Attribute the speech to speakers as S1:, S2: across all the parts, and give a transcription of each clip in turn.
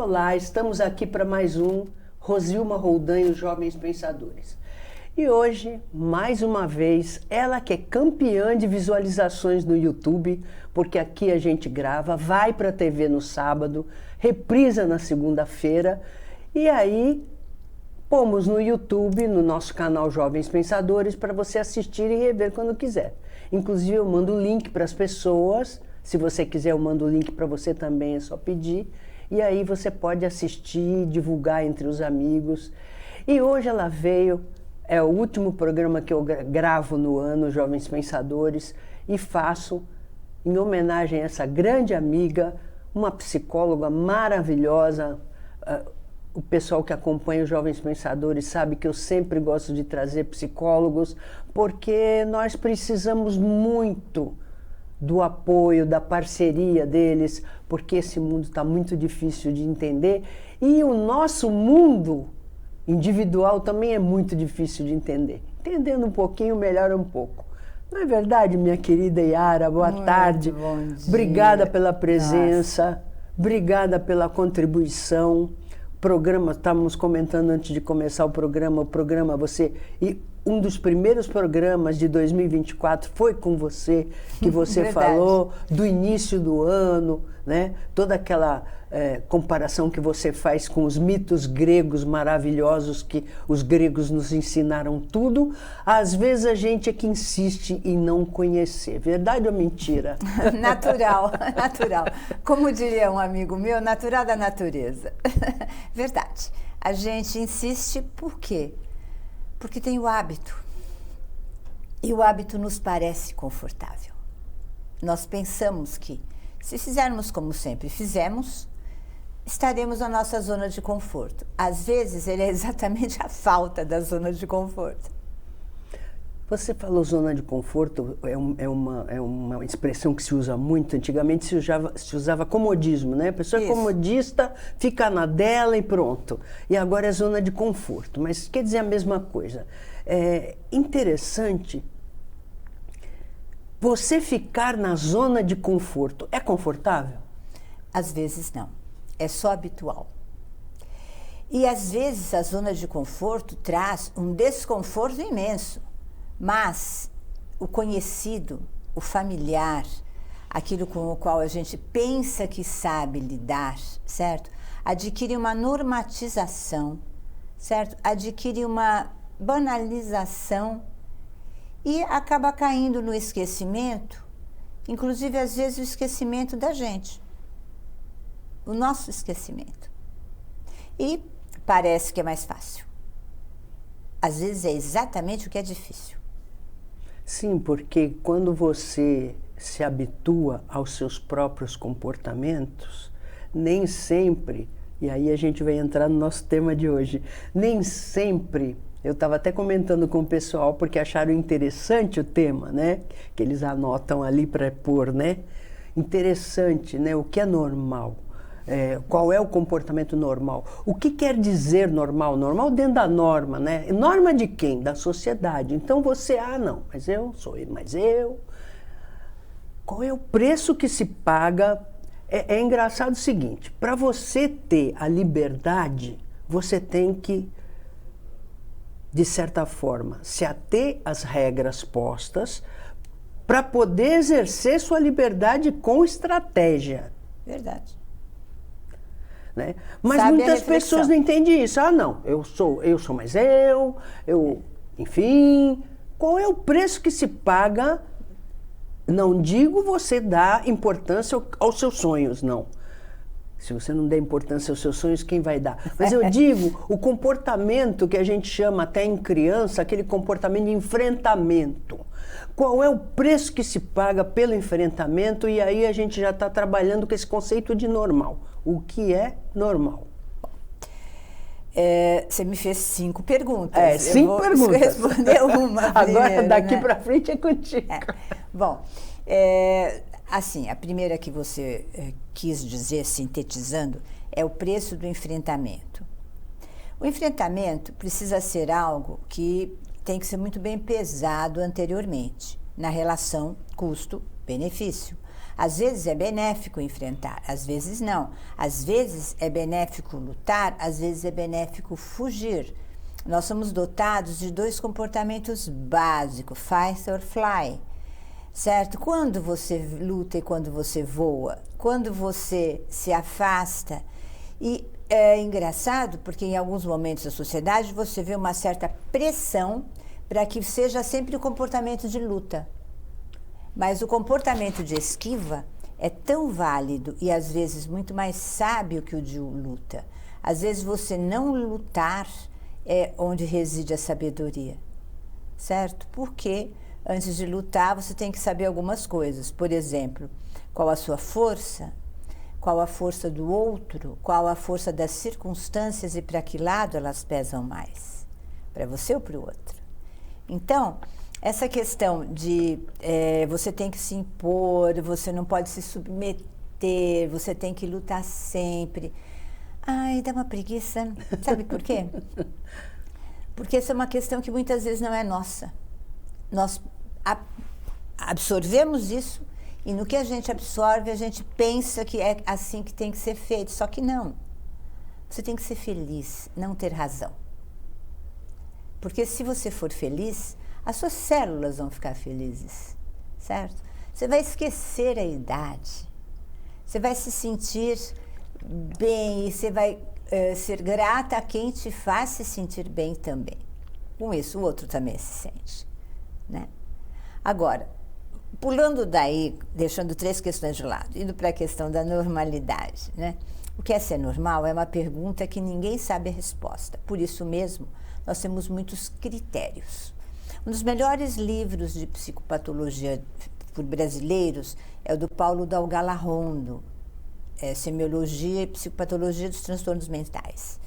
S1: Olá, estamos aqui para mais um Rosilma Roldan e os Jovens Pensadores. E hoje, mais uma vez, ela que é campeã de visualizações no YouTube, porque aqui a gente grava, vai para a TV no sábado, reprisa na segunda-feira, e aí pomos no YouTube, no nosso canal Jovens Pensadores, para você assistir e rever quando quiser. Inclusive eu mando o link para as pessoas, se você quiser eu mando o link para você também, é só pedir, e aí você pode assistir, divulgar entre os amigos. E hoje ela veio, é o último programa que eu gravo no ano, Jovens Pensadores, e faço em homenagem a essa grande amiga, uma psicóloga maravilhosa. O pessoal que acompanha os Jovens Pensadores sabe que eu sempre gosto de trazer psicólogos, porque nós precisamos muito do apoio, da parceria deles, porque esse mundo está muito difícil de entender e o nosso mundo individual também é muito difícil de entender. Entendendo um pouquinho, melhora um pouco. Não é verdade, minha querida Yara? Boa tarde.
S2: Bom dia.
S1: Obrigada pela presença, obrigada pela contribuição. Programa, estávamos comentando antes de começar o programa você... E um dos primeiros programas de 2024 foi com você, que você falou do início do ano, né? Toda aquela comparação que você faz com os mitos gregos maravilhosos que os gregos nos ensinaram tudo. Às vezes a gente é que insiste em não conhecer. Verdade ou mentira?
S2: Natural, natural. Como diria um amigo meu, natural da natureza. Verdade. A gente insiste por quê? Porque tem o hábito. E o hábito nos parece confortável. Nós pensamos que, se fizermos como sempre fizemos, estaremos na nossa zona de conforto. Às vezes, ele é exatamente a falta da zona de conforto.
S1: Você falou zona de conforto, é uma expressão que se usa muito. Antigamente se usava comodismo, né? A pessoa é comodista, fica na dela e pronto. E agora é zona de conforto, mas quer dizer a mesma coisa. É interessante você ficar na zona de conforto. É confortável?
S2: Às vezes não, é só habitual. E às vezes a zona de conforto traz um desconforto imenso. Mas o conhecido, o familiar, aquilo com o qual a gente pensa que sabe lidar, certo? Adquire uma normatização, certo? Adquire uma banalização e acaba caindo no esquecimento, inclusive às vezes o esquecimento da gente, o nosso esquecimento. E parece que é mais fácil. Às vezes é exatamente o que é difícil.
S1: Sim, porque quando você se habitua aos seus próprios comportamentos, nem sempre, e aí a gente vai entrar no nosso tema de hoje, nem sempre, eu estava até comentando com o pessoal, porque acharam interessante o tema, né? Que eles anotam ali para pôr, né? Interessante, né? O que é normal? Qual é o comportamento normal? O que quer dizer normal? Normal dentro da norma, né? Norma de quem? Da sociedade. Então você, não, mas eu sou ele, mas eu... Qual é o preço que se paga? É engraçado o seguinte, para você ter a liberdade, você tem que, de certa forma, se ater às regras postas para poder exercer sua liberdade com estratégia.
S2: Verdade.
S1: Né? Mas muitas pessoas não entendem isso. Não, eu sou mais enfim. Qual é o preço que se paga? Não digo você dar importância aos seus sonhos, não. Se você não der importância aos seus sonhos, quem vai dar? Mas eu digo, o comportamento que a gente chama até em criança, aquele comportamento de enfrentamento. Qual é o preço que se paga pelo enfrentamento? E aí a gente já está trabalhando com esse conceito de normal. O que é normal?
S2: Você me fez 5 perguntas.
S1: 5 perguntas.
S2: Eu vou responder uma primeiro,
S1: agora, daqui
S2: né?
S1: para frente é contigo.
S2: Bom, assim, a primeira que você quis dizer, sintetizando, é o preço do enfrentamento. O enfrentamento precisa ser algo que tem que ser muito bem pesado anteriormente, na relação custo-benefício. Às vezes é benéfico enfrentar, às vezes não. Às vezes é benéfico lutar, às vezes é benéfico fugir. Nós somos dotados de 2 comportamentos básicos, fight or fly, certo? Quando você luta e quando você voa, quando você se afasta. E é engraçado porque em alguns momentos da sociedade você vê uma certa pressão para que seja sempre o comportamento de luta. Mas o comportamento de esquiva é tão válido e às vezes muito mais sábio que o de luta. Às vezes você não lutar é onde reside a sabedoria, certo? Porque antes de lutar você tem que saber algumas coisas. Por exemplo, qual a sua força, qual a força do outro, qual a força das circunstâncias e para que lado elas pesam mais, para você ou para o outro. Então, essa questão de você tem que se impor, você não pode se submeter, você tem que lutar sempre. Ai, dá uma preguiça. Sabe por quê? Porque essa é uma questão que muitas vezes não é nossa. Nós absorvemos isso e no que a gente absorve, a gente pensa que é assim que tem que ser feito. Só que não. Você tem que ser feliz, não ter razão. Porque se você for feliz, as suas células vão ficar felizes, certo? Você vai esquecer a idade, você vai se sentir bem e você vai ser grata a quem te faz se sentir bem também. Com isso, o outro também se sente, né? Agora, pulando daí, deixando 3 questões de lado, indo para a questão da normalidade, né? O que é ser normal é uma pergunta que ninguém sabe a resposta. Por isso mesmo, nós temos muitos critérios. Um dos melhores livros de psicopatologia por brasileiros é o do Paulo Dal Galarrondo, Semiologia e Psicopatologia dos Transtornos Mentais.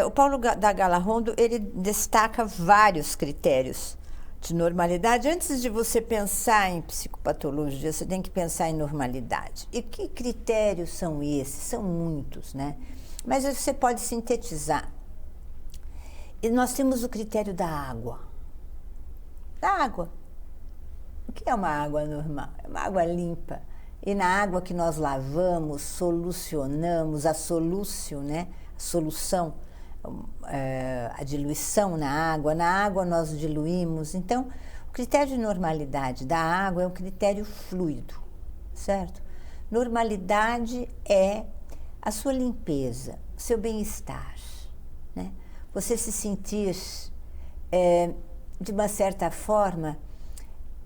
S2: O Paulo Dal Galarrondo, ele destaca vários critérios de normalidade. Antes de você pensar em psicopatologia, você tem que pensar em normalidade. E que critérios são esses? São muitos, né? Mas você pode sintetizar. E nós temos o critério da água. Da água. O que é uma água normal? É uma água limpa. E na água que nós lavamos, solucionamos, a solúcio, né? A solução, a diluição na água nós diluímos. Então, o critério de normalidade da água é um critério fluido, certo? Normalidade é a sua limpeza, o seu bem-estar, né? Você se sentir, de uma certa forma,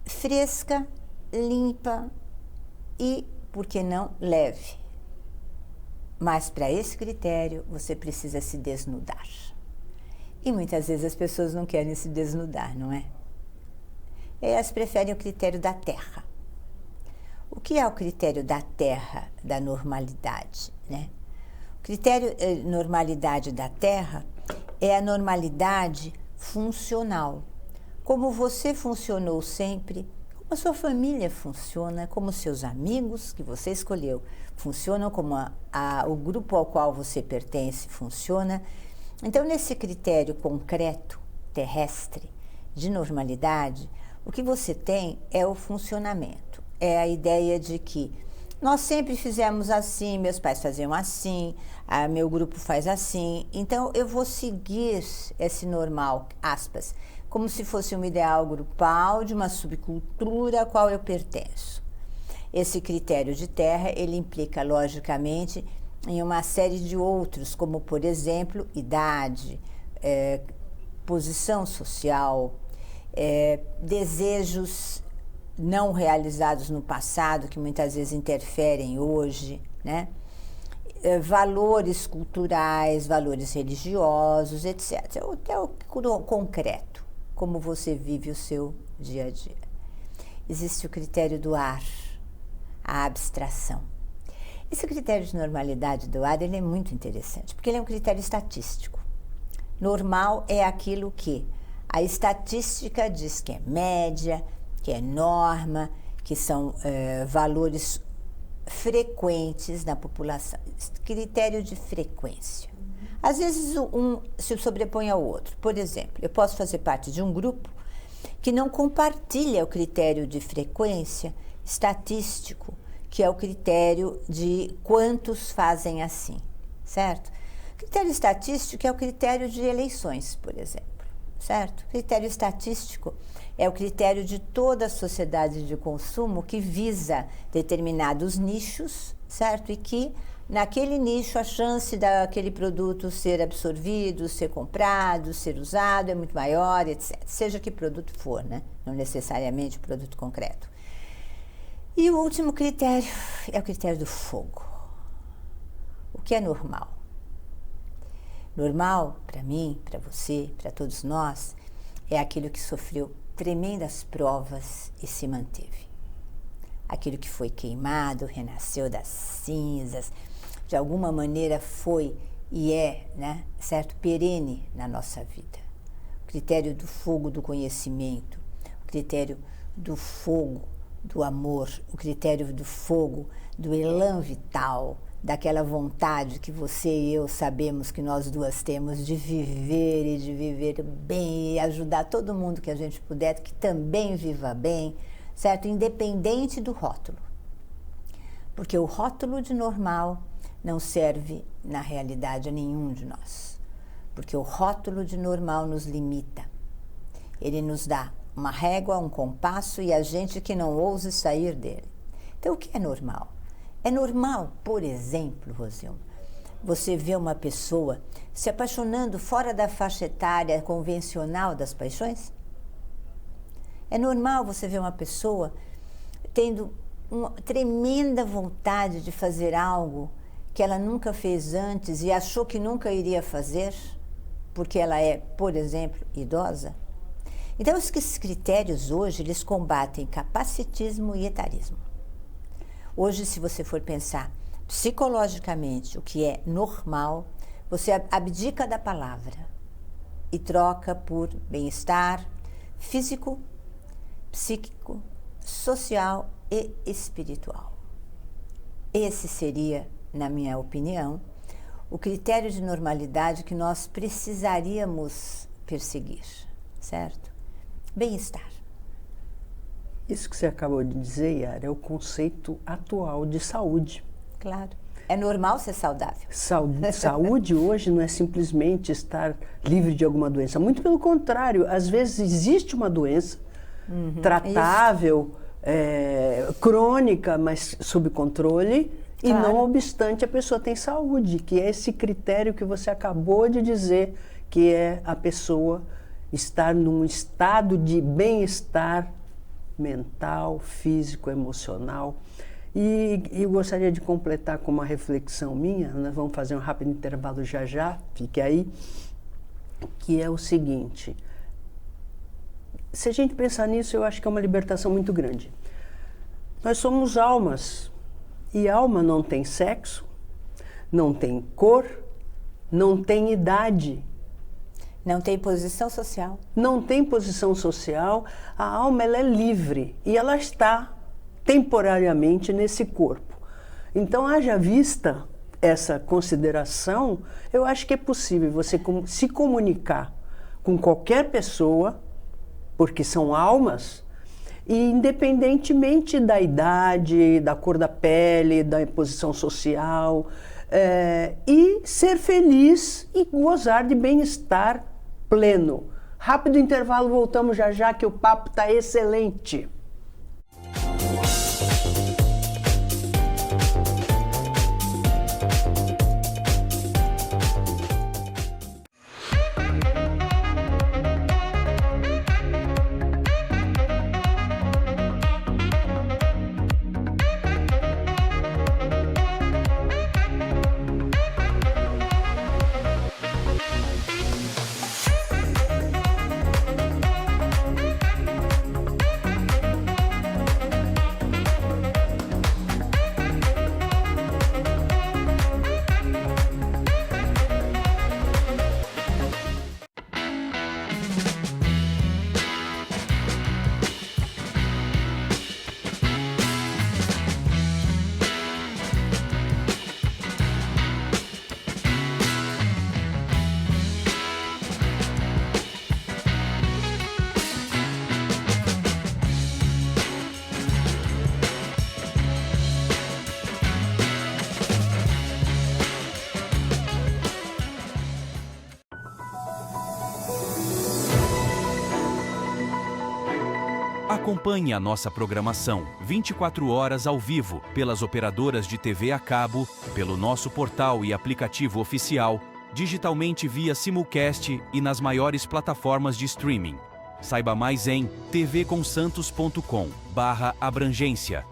S2: fresca, limpa e, por que não, leve. Mas para esse critério, você precisa se desnudar. E muitas vezes as pessoas não querem se desnudar, não é? Elas preferem o critério da terra. O que é o critério da terra, da normalidade, né? O critério normalidade da terra é a normalidade funcional. Como você funcionou sempre, como a sua família funciona, como seus amigos que você escolheu funcionam, como o grupo ao qual você pertence funciona. Então, nesse critério concreto, terrestre, de normalidade, o que você tem é o funcionamento. É a ideia de que nós sempre fizemos assim, meus pais faziam assim, meu grupo faz assim, então eu vou seguir esse normal, aspas, como se fosse um ideal grupal de uma subcultura a qual eu pertenço. Esse critério de terra, ele implica, logicamente, em uma série de outros, como, por exemplo, idade, posição social, desejos não realizados no passado, que muitas vezes interferem hoje, né? Valores culturais, valores religiosos, etc. Até o concreto, como você vive o seu dia a dia. Existe o critério do ar, a abstração. Esse critério de normalidade do ar, ele é muito interessante, porque ele é um critério estatístico. Normal é aquilo que a estatística diz que é média, que é norma, que são valores frequentes na população. Critério de frequência. Às vezes um se sobrepõe ao outro. Por exemplo, eu posso fazer parte de um grupo que não compartilha o critério de frequência estatístico, que é o critério de quantos fazem assim, certo? O critério estatístico é o critério de eleições, por exemplo, certo? O critério estatístico é o critério de toda a sociedade de consumo que visa determinados nichos, certo? E que naquele nicho a chance daquele produto ser absorvido, ser comprado, ser usado é muito maior, etc. Seja que produto for, né? Não necessariamente produto concreto. E o último critério é o critério do fogo. O que é normal? Normal, para mim, para você, para todos nós, é aquilo que sofreu tremendas provas e se manteve. Aquilo que foi queimado, renasceu das cinzas, de alguma maneira foi e é, né, certo, perene na nossa vida. O critério do fogo do conhecimento, o critério do fogo do amor, o critério do fogo do elan vital, daquela vontade que você e eu sabemos que nós duas temos de viver e de viver bem e ajudar todo mundo que a gente puder, que também viva bem, certo? Independente do rótulo. Porque o rótulo de normal não serve na realidade a nenhum de nós. Porque o rótulo de normal nos limita. Ele nos dá uma régua, um compasso e a gente que não ouse sair dele. Então, o que é normal? É normal, por exemplo, Rosilma, você vê uma pessoa se apaixonando fora da faixa etária convencional das paixões? É normal você ver uma pessoa tendo uma tremenda vontade de fazer algo que ela nunca fez antes e achou que nunca iria fazer, porque ela é, por exemplo, idosa? Então, esses critérios hoje, eles combatem capacitismo e etarismo. Hoje, se você for pensar psicologicamente o que é normal, você abdica da palavra e troca por bem-estar físico, psíquico, social e espiritual. Esse seria, na minha opinião, o critério de normalidade que nós precisaríamos perseguir, certo? Bem-estar.
S1: Isso que você acabou de dizer, Yara, é o conceito atual de saúde.
S2: Claro. É normal ser saudável.
S1: Saúde hoje não é simplesmente estar livre de alguma doença. Muito pelo contrário, às vezes existe uma doença tratável, crônica, mas sob controle, claro. E não obstante a pessoa tem saúde, que é esse critério que você acabou de dizer, que é a pessoa estar num estado de bem-estar mental, físico, emocional. E eu gostaria de completar com uma reflexão minha, nós vamos fazer um rápido intervalo já, fique aí, que é o seguinte: se a gente pensar nisso, eu acho que é uma libertação muito grande. Nós somos almas, e alma não tem sexo, não tem cor, não tem idade.
S2: Não tem posição social.
S1: Não tem posição social. A alma, ela é livre e ela está temporariamente nesse corpo. Então, haja vista essa consideração, eu acho que é possível você se comunicar com qualquer pessoa, porque são almas, e independentemente da idade, da cor da pele, da posição social, e ser feliz e gozar de bem-estar pleno. Rápido intervalo, voltamos já que o papo está excelente.
S3: Acompanhe a nossa programação 24 horas ao vivo pelas operadoras de TV a cabo, pelo nosso portal e aplicativo oficial, digitalmente via simulcast e nas maiores plataformas de streaming. Saiba mais em tvconsantos.com/abrangência.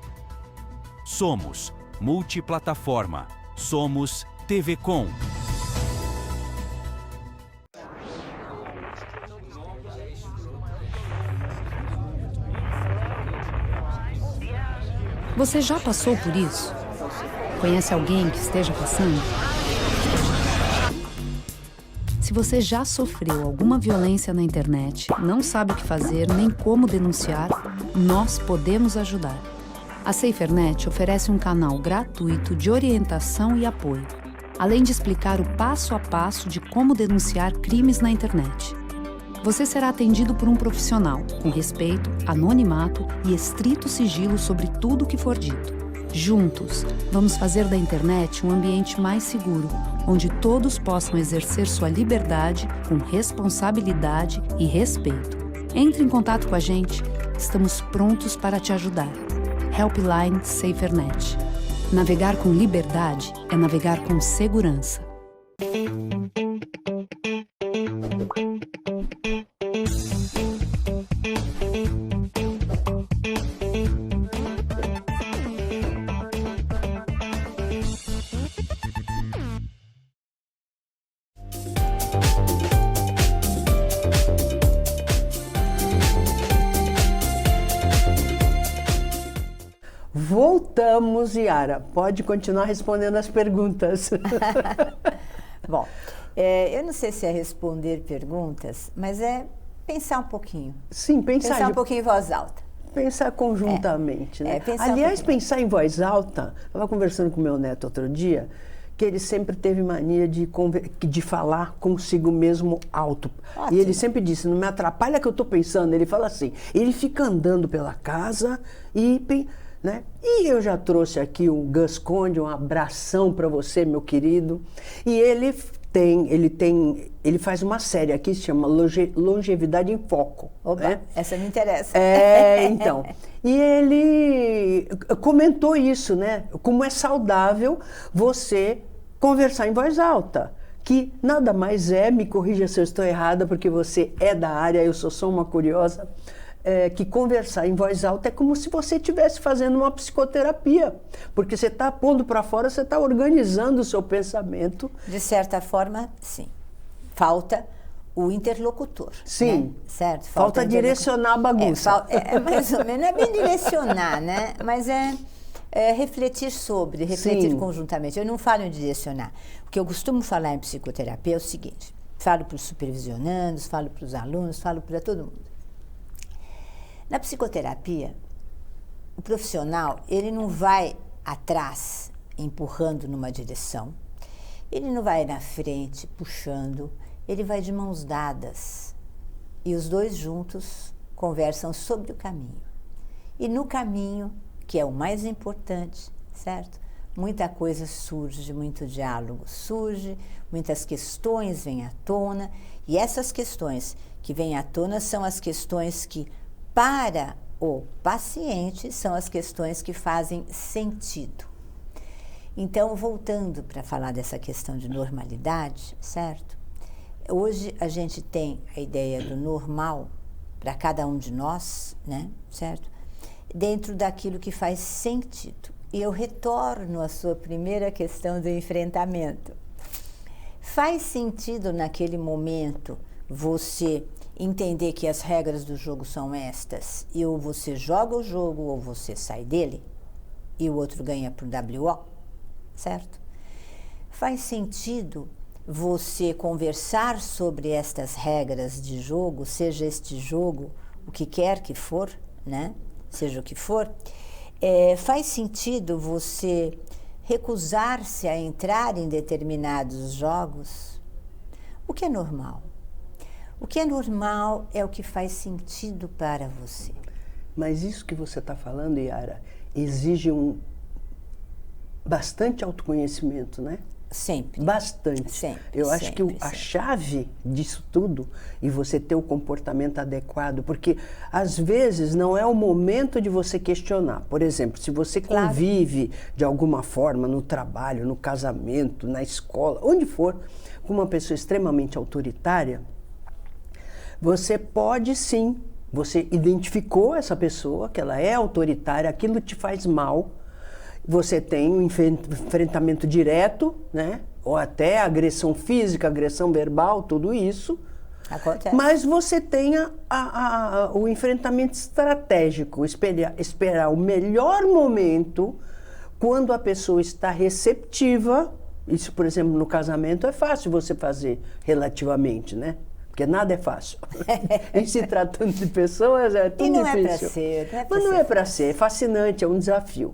S3: Somos multiplataforma. Somos TV Com.
S4: Você já passou por isso? Conhece alguém que esteja passando? Se você já sofreu alguma violência na internet, não sabe o que fazer nem como denunciar, nós podemos ajudar. A SaferNet oferece um canal gratuito de orientação e apoio, além de explicar o passo a passo de como denunciar crimes na internet. Você será atendido por um profissional, com respeito, anonimato e estrito sigilo sobre tudo o que for dito. Juntos, vamos fazer da internet um ambiente mais seguro, onde todos possam exercer sua liberdade com responsabilidade e respeito. Entre em contato com a gente, estamos prontos para te ajudar. Helpline SaferNet. Navegar com liberdade é navegar com segurança.
S1: Voltamos, Yara. Pode continuar respondendo as perguntas.
S2: Bom, eu não sei se é responder perguntas, mas é pensar um pouquinho.
S1: Sim,
S2: Pensar um pouquinho em voz alta.
S1: Pensar conjuntamente, né?
S2: Aliás,
S1: pensar em voz alta, eu estava conversando com meu neto outro dia, que ele sempre teve mania de falar consigo mesmo alto.
S2: Ótimo.
S1: E ele sempre disse, não me atrapalha que eu estou pensando. Ele fala assim, ele fica andando pela casa e... né? E eu já trouxe aqui o Gus Conde, um abração para você, meu querido. E ele faz uma série aqui que se chama Longevidade em Foco.
S2: Oba,
S1: né?
S2: Essa me interessa.
S1: Então. E ele comentou isso, né? Como é saudável você conversar em voz alta. Que nada mais me corrija se eu estou errada, porque você é da área, eu sou só uma curiosa. Que conversar em voz alta é como se você estivesse fazendo uma psicoterapia, porque você está pondo para fora, você está organizando o seu pensamento.
S2: De certa forma, sim. Falta o interlocutor.
S1: Sim.
S2: Né? Certo?
S1: Falta direcionar a bagunça.
S2: Mais ou menos, não é bem direcionar, né? Mas refletir refletir conjuntamente. Eu não falo em direcionar. O que eu costumo falar em psicoterapia é o seguinte, falo para os supervisionandos, falo para os alunos, falo para todo mundo. Na psicoterapia, o profissional, ele não vai atrás, empurrando numa direção, ele não vai na frente, puxando, ele vai de mãos dadas. E os dois juntos conversam sobre o caminho. E no caminho, que é o mais importante, certo? Muita coisa surge, muito diálogo surge, muitas questões vêm à tona, e essas questões que vêm à tona são as questões que, para o paciente, são as questões que fazem sentido. Então, voltando para falar dessa questão de normalidade, certo? Hoje a gente tem a ideia do normal para cada um de nós, né, certo? Dentro daquilo que faz sentido. E eu retorno à sua primeira questão do enfrentamento. Faz sentido naquele momento você entender que as regras do jogo são estas, e ou você joga o jogo ou você sai dele, e o outro ganha por WO, certo? Faz sentido você conversar sobre estas regras de jogo, seja este jogo o que quer que for, né? Seja o que for, faz sentido você recusar-se a entrar em determinados jogos? O que é normal? O que é normal é o que faz sentido para você.
S1: Mas isso que você está falando, Yara, exige bastante autoconhecimento, né?
S2: Sempre.
S1: Bastante.
S2: Sempre,
S1: Eu acho que a
S2: sempre.
S1: chave disso tudo e você ter o comportamento adequado, porque às vezes não é o momento de você questionar. Por exemplo, se você
S2: Claro.
S1: convive de alguma forma no trabalho, no casamento, na escola, onde for, com uma pessoa extremamente autoritária, você pode sim, você identificou essa pessoa, que ela é autoritária, aquilo te faz mal. Você tem um enfrentamento direto, né? Ou até agressão física, agressão verbal, tudo isso.
S2: Acontece.
S1: Mas você tem o enfrentamento estratégico, esperar o melhor momento quando a pessoa está receptiva. Isso, por exemplo, no casamento é fácil você fazer relativamente, né? Porque nada é fácil. Em se tratando de pessoas é tão
S2: E não
S1: difícil.
S2: é para ser.
S1: Mas não é para ser, é fascinante, é um desafio.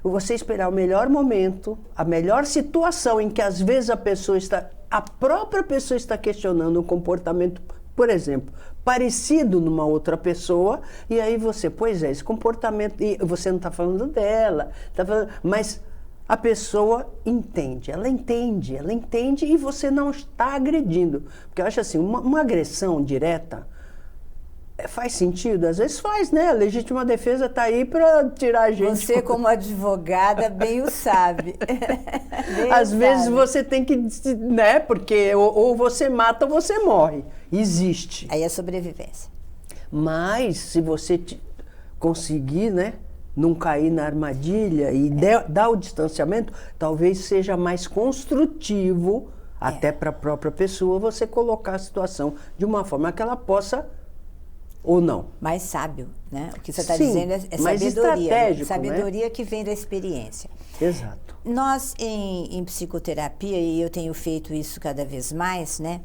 S1: Você esperar o melhor momento, a melhor situação em que às vezes a própria pessoa está questionando um comportamento, por exemplo, parecido numa outra pessoa, e aí você, pois é, esse comportamento, e você não está falando dela, mas a pessoa entende e você não está agredindo. Porque eu acho assim, uma agressão direta, faz sentido? Às vezes faz, né? A legítima defesa está aí para tirar a gente.
S2: Você, como advogada, bem o sabe.
S1: Às vezes você tem que, né? Porque ou você mata ou você morre. Existe.
S2: Aí é sobrevivência.
S1: Mas se você conseguir, né? Não cair na armadilha e dar o distanciamento, talvez seja mais construtivo, até para a própria pessoa, você colocar a situação de uma forma que ela possa ou não.
S2: Mais sábio, né? O que você está
S1: Sim,
S2: dizendo é
S1: mais
S2: sabedoria.
S1: estratégico,
S2: Sabedoria,
S1: né?
S2: Que vem da experiência.
S1: Exato.
S2: Nós, em psicoterapia, e eu tenho feito isso cada vez mais, né?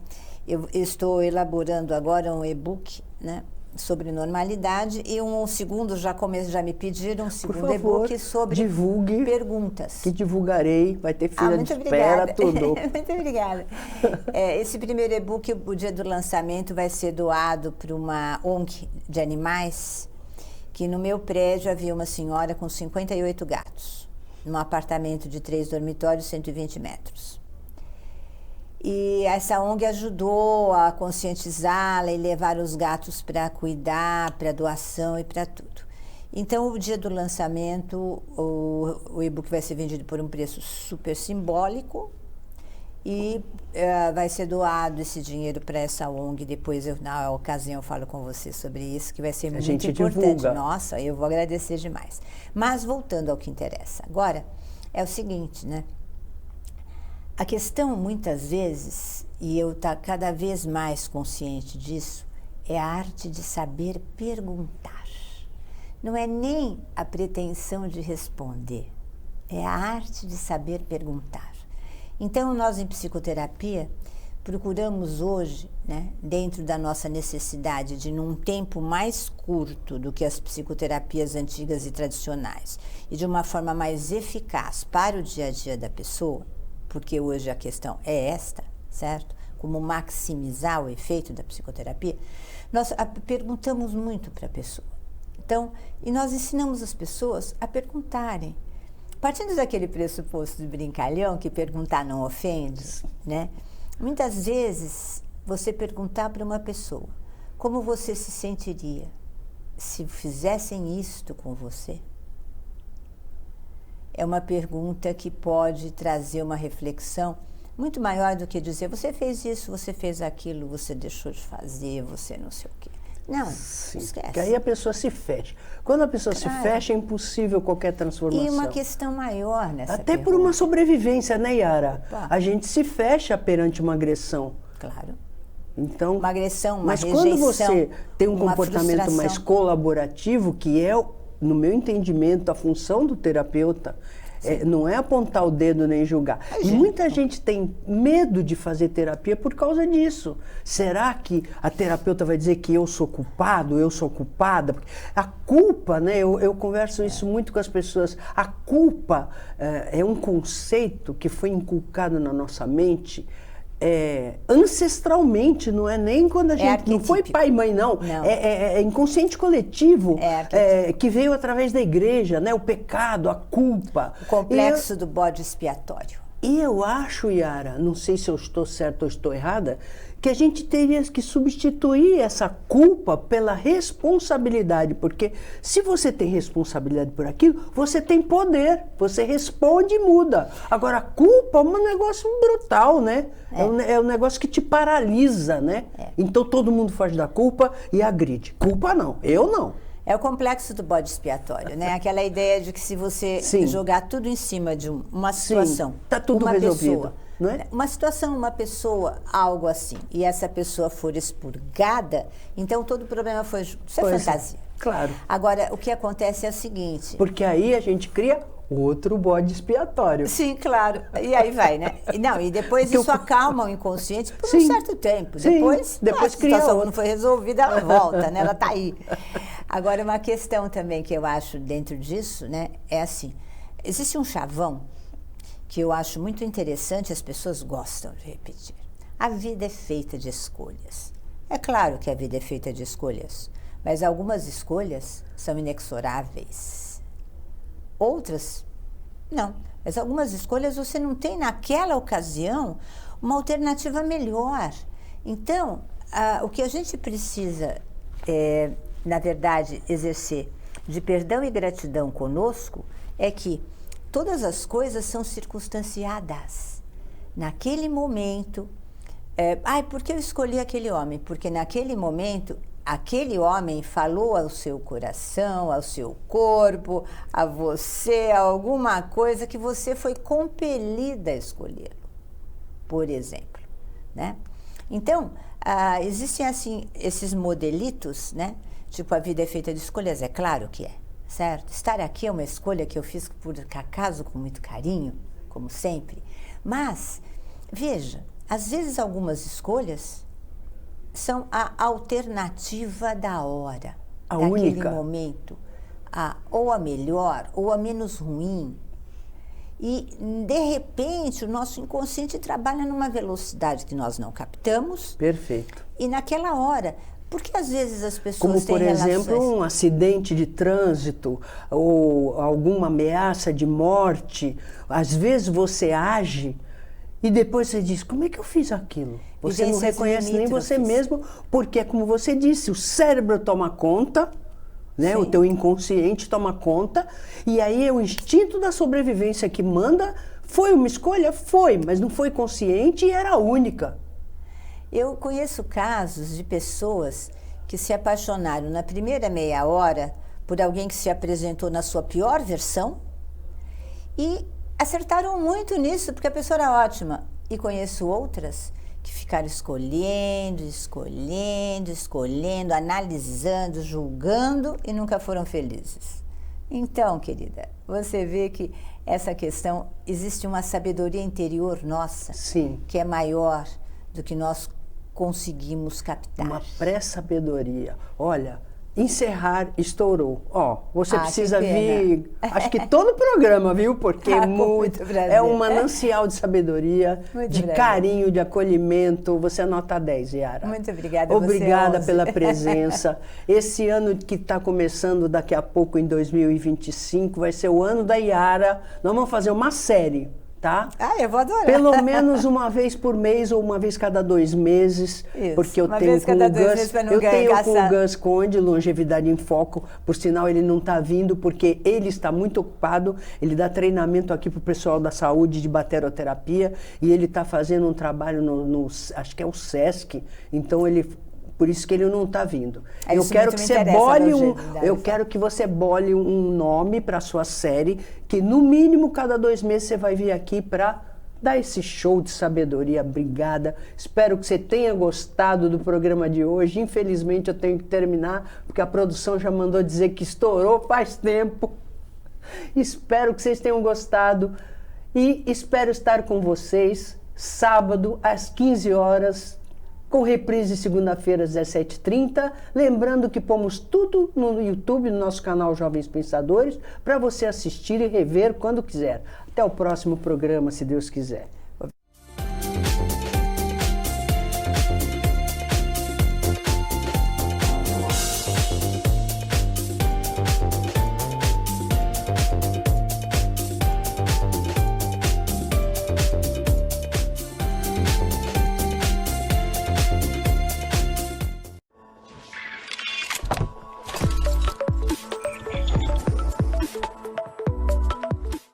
S2: Eu estou elaborando agora um e-book, né? Sobre normalidade, e um segundo, já me pediram um segundo
S1: Por favor,
S2: e-book sobre
S1: divulgue,
S2: perguntas.
S1: Que divulgarei, vai ter fila de
S2: muito
S1: espera,
S2: obrigada.
S1: tudo.
S2: Muito obrigada. Esse primeiro e-book, o dia do lançamento, vai ser doado para uma ONG de animais, que no meu prédio havia uma senhora com 58 gatos, num apartamento de 3 dormitórios, 120 metros. E essa ONG ajudou a conscientizá-la e levar os gatos para cuidar, para doação e para tudo. Então, o dia do lançamento, o e-book vai ser vendido por um preço super simbólico e vai ser doado esse dinheiro para essa ONG. Depois, na ocasião, eu falo com você sobre isso, que vai ser muito importante.
S1: Divulga.
S2: Nossa, eu vou agradecer demais. Mas, voltando ao que interessa. Agora, é o seguinte, né? A questão, muitas vezes, e eu estou cada vez mais consciente disso, é a arte de saber perguntar. Não é nem a pretensão de responder, é a arte de saber perguntar. Então, nós em psicoterapia procuramos hoje, né, dentro da nossa necessidade de, num tempo mais curto do que as psicoterapias antigas e tradicionais, e de uma forma mais eficaz para o dia a dia da pessoa, porque hoje a questão é esta, certo? Como maximizar o efeito da psicoterapia, nós perguntamos muito para a pessoa. Então, e nós ensinamos as pessoas a perguntarem. Partindo daquele pressuposto de brincalhão, que perguntar não ofende, né? Muitas vezes, você perguntar para uma pessoa, como você se sentiria se fizessem isto com você? É uma pergunta que pode trazer uma reflexão muito maior do que dizer, você fez isso, você fez aquilo, você deixou de fazer, você não sei o quê. Não,
S1: Sim,
S2: esquece.
S1: porque aí a pessoa se fecha. Quando a pessoa se fecha, é impossível qualquer transformação.
S2: E uma questão maior nessa
S1: Até
S2: pergunta.
S1: por uma sobrevivência, né, Yara?
S2: Opa.
S1: A gente se fecha perante uma agressão.
S2: Claro.
S1: Então,
S2: Uma agressão, uma
S1: mas
S2: rejeição,
S1: quando você tem um
S2: uma
S1: comportamento mais
S2: frustração.
S1: colaborativo, que é, no meu entendimento, a função do terapeuta, não é apontar o dedo nem julgar. E muita gente tem medo de fazer terapia por causa disso. Será que a terapeuta vai dizer que eu sou culpado, eu sou culpada? Porque a culpa, né? Eu converso isso muito com as pessoas. A culpa é um conceito que foi inculcado na nossa mente ancestralmente, não é nem quando a gente... Não foi pai e mãe, não. É inconsciente coletivo, que veio através da igreja, né? O pecado, a culpa.
S2: O complexo do bode expiatório.
S1: E eu acho, Yara, não sei se eu estou certa ou estou errada, que a gente teria que substituir essa culpa pela responsabilidade, porque se você tem responsabilidade por aquilo, você tem poder, você responde e muda. Agora, a culpa é um negócio brutal, né? É um negócio que te paralisa, né? Então todo mundo foge da culpa e agride. Culpa não, eu não.
S2: É o complexo do bode expiatório, né? Aquela ideia de que se você jogar tudo em cima de uma situação,
S1: tá tudo
S2: uma
S1: resolvido,
S2: pessoa,
S1: não é?
S2: Uma situação, uma pessoa, algo assim, e essa pessoa for expurgada, então todo o problema foi... Isso é fantasia.
S1: Claro.
S2: Agora, o que acontece é o seguinte...
S1: Porque aí a gente cria outro bode expiatório.
S2: Sim, claro. E aí vai, né? Não, e depois isso acalma o inconsciente por um certo tempo. Depois a situação não foi resolvida, ela volta, né? Ela está aí. Agora, uma questão também que eu acho dentro disso, né? É assim, existe um chavão que eu acho muito interessante, as pessoas gostam de repetir. A vida é feita de escolhas. É claro que a vida é feita de escolhas, mas algumas escolhas são inexoráveis. Outras, não. Mas algumas escolhas você não tem naquela ocasião uma alternativa melhor. Então, o que a gente precisa, na verdade, exercer de perdão e gratidão conosco é que todas as coisas são circunstanciadas. Naquele momento, por que eu escolhi aquele homem? Porque naquele momento... Aquele homem falou ao seu coração, ao seu corpo, a você, alguma coisa que você foi compelida a escolhê-lo, por exemplo, né? Então, existem assim esses modelitos, né? Tipo, a vida é feita de escolhas, é claro que é, certo? Estar aqui é uma escolha que eu fiz por acaso, com muito carinho, como sempre. Mas, veja, às vezes algumas escolhas são a alternativa da hora, daquele
S1: única
S2: momento, ou a melhor, ou a menos ruim. E, de repente, o nosso inconsciente trabalha numa velocidade que nós não captamos.
S1: Perfeito.
S2: E naquela hora, porque às vezes as pessoas
S1: como,
S2: têm
S1: por exemplo,
S2: relações...
S1: um acidente de trânsito ou alguma ameaça de morte, às vezes você age e depois você diz, como é que eu fiz aquilo? Você não reconhece nem você mesmo, porque é como você disse, o cérebro toma conta, né? O teu inconsciente toma conta, e aí é o instinto da sobrevivência que manda. Foi uma escolha? Foi, mas não foi consciente e era única.
S2: Eu conheço casos de pessoas que se apaixonaram na primeira meia hora por alguém que se apresentou na sua pior versão e acertaram muito nisso, porque a pessoa era ótima. E conheço outras que ficaram escolhendo, analisando, julgando e nunca foram felizes. Então, querida, você vê que essa questão, existe uma sabedoria interior nossa, que é maior do que nós conseguimos captar.
S1: Uma pré-sabedoria. Olha, encerrar estourou. Você precisa vir, acho que todo o programa, viu? Porque é um manancial de sabedoria, de carinho, de acolhimento. Você é nota 10, Yara.
S2: Muito obrigada.
S1: Obrigada pela presença. Esse ano que está começando daqui a pouco, em 2025, vai ser o ano da Yara. Nós vamos fazer uma série. Tá?
S2: Eu vou adorar.
S1: Pelo menos uma vez por mês ou uma vez cada 2 meses.
S2: Isso.
S1: Porque eu tenho com o Gus, com o Gus Conde, Longevidade em Foco. Por sinal, ele não está vindo porque ele está muito ocupado. Ele dá treinamento aqui para o pessoal da saúde de bateroterapia e ele está fazendo um trabalho acho que é o SESC. Então por isso que ele não está vindo. Eu quero que você bole um nome para a sua série, que no mínimo cada 2 meses você vai vir aqui para dar esse show de sabedoria. Obrigada. Espero que você tenha gostado do programa de hoje. Infelizmente eu tenho que terminar, porque a produção já mandou dizer que estourou faz tempo. Espero que vocês tenham gostado e espero estar com vocês sábado às 15 horas, com reprise segunda-feira às 17h30. Lembrando que pomos tudo no YouTube, no nosso canal Jovens Pensadores, para você assistir e rever quando quiser. Até o próximo programa, se Deus quiser.